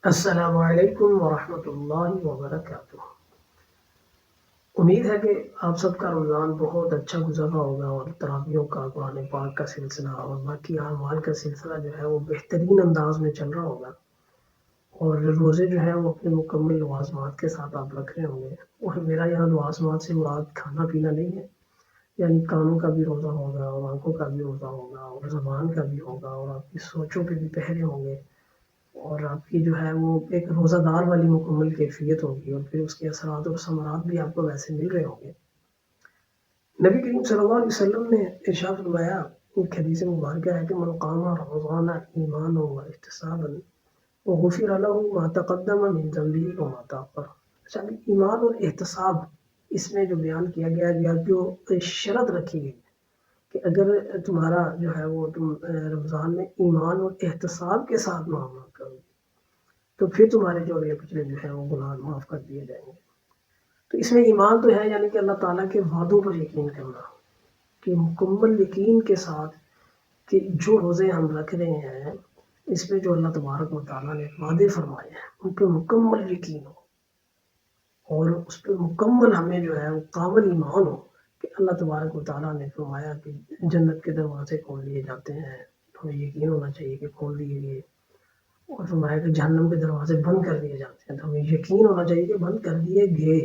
السلام علیکم ورحمۃ اللہ وبرکاتہ۔ امید ہے کہ آپ سب کا رمضان بہت اچھا گزر رہا ہوگا اور تراویحوں کا، قرآن پاک کا سلسلہ اور باقی اعمال کا سلسلہ جو ہے وہ بہترین انداز میں چل رہا ہوگا، اور روزے جو ہے وہ اپنے مکمل لوازمات کے ساتھ آپ رکھ رہے ہوں گے۔ اور میرا یہاں لوازمات سے مراد کھانا پینا نہیں ہے، یعنی کانوں کا بھی روزہ ہوگا اور آنکھوں کا بھی روزہ ہوگا اور زبان کا بھی ہوگا اور آپ کی سوچوں کے بھی پہرے ہوں گے، اور آپ کی جو ہے وہ ایک روزہ دار والی مکمل کیفیت ہوگی، اور پھر اس کے اثرات اور ثمرات بھی آپ کو ویسے مل رہے ہوں گے۔ نبی کریم صلی اللہ علیہ وسلم نے ارشاد فرمایا، ایک حدیث مبارکہ ہے کہ من قام رمضان ایمانا واحتسابا غفر له ما تقدم من ذنبه وما تأخر۔ اچھا، ایمان اور احتساب اس میں جو بیان کیا گیا یا جو شرط رکھی گئی کہ اگر تمہارا جو ہے وہ تم رمضان میں ایمان اور احتساب کے ساتھ معاملہ کرو تو پھر تمہارے جو اگلے پچھلے جو ہے وہ گناہ معاف کر دیے جائیں گے۔ تو اس میں ایمان تو ہے، یعنی کہ اللہ تعالیٰ کے وعدوں پر یقین کرنا، کہ مکمل یقین کے ساتھ کہ جو روزے ہم رکھ رہے ہیں اس میں جو اللہ تبارک و تعالیٰ نے وعدے فرمائے ہیں ان پہ مکمل یقین ہو، اور اس پہ مکمل ہمیں جو ہے وہ قابل ایمان ہو کہ اللہ تبارک و تعالیٰ نے فرمایا کہ جنت کے دروازے کھول دیے جاتے ہیں، ہمیں یقین ہونا چاہیے کہ کھول دیے گئے، اور فرمایا کہ جہنم کے دروازے بند کر دیے جاتے ہیں تو ہمیں یقین ہونا چاہیے کہ بند کر دیے گئے۔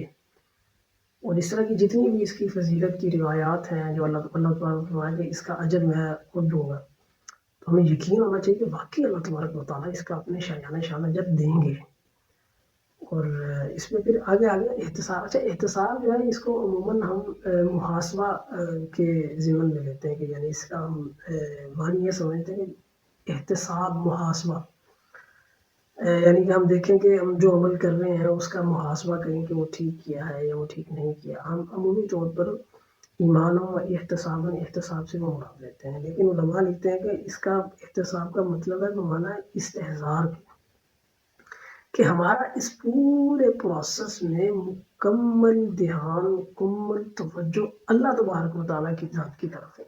اور اس طرح کی جتنی بھی اس کی فضیلت کی روایات ہیں جو اللہ تعالیٰ نے فرمایا کہ اس کا اجر میں خود دوں گا، تو ہمیں یقین ہونا چاہیے کہ واقعی اللہ تبارک و تعالیٰ اس کا اپنے شایان اجر دیں گے۔ اور اس میں پھر آگے احتساب، اچھا احتساب جو ہے اس کو عموماً ہم محاسبہ کے ضمن میں لیتے ہیں، کہ یعنی اس کا ہم معنی یہ سمجھتے ہیں کہ احتساب محاسبہ، یعنی کہ ہم دیکھیں کہ ہم جو عمل کر رہے ہیں اس کا محاسبہ کریں کہ وہ ٹھیک کیا ہے یا وہ ٹھیک نہیں کیا۔ ہم عمومی طور پر ایمان و احتساب سے وہ مراد لیتے ہیں، لیکن علماء لکھتے ہیں کہ اس کا احتساب کا مطلب ہے بمعنی استحضار کہ ہمارا اس پورے پروسیس میں مکمل دھیان، مکمل توجہ اللہ تبارک و تعالیٰ کی ذات کی طرف ہے،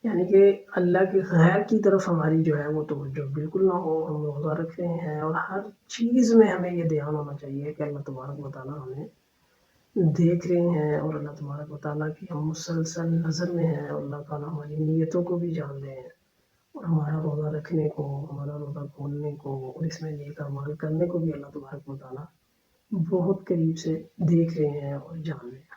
یعنی کہ اللہ کے غیر کی طرف ہماری جو ہے وہ توجہ بالکل نہ ہو۔ ہم روزہ رکھ رہے ہیں اور ہر چیز میں ہمیں یہ دھیان ہونا چاہیے کہ اللہ تبارک و تعالیٰ ہمیں دیکھ رہے ہیں، اور اللہ تبارک و تعالیٰ کی ہم مسلسل نظر میں ہیں، اور اللہ تعالیٰ ہماری نیتوں کو بھی جان رہے ہیں، اور ہمارا روزہ رکھنے کو، ہمارا روزہ کھولنے کو اور اس میں نیک اعمال کرنے کو بھی اللہ تبارک و تعالیٰ بہت قریب سے دیکھ رہے ہیں اور جان رہے ہیں۔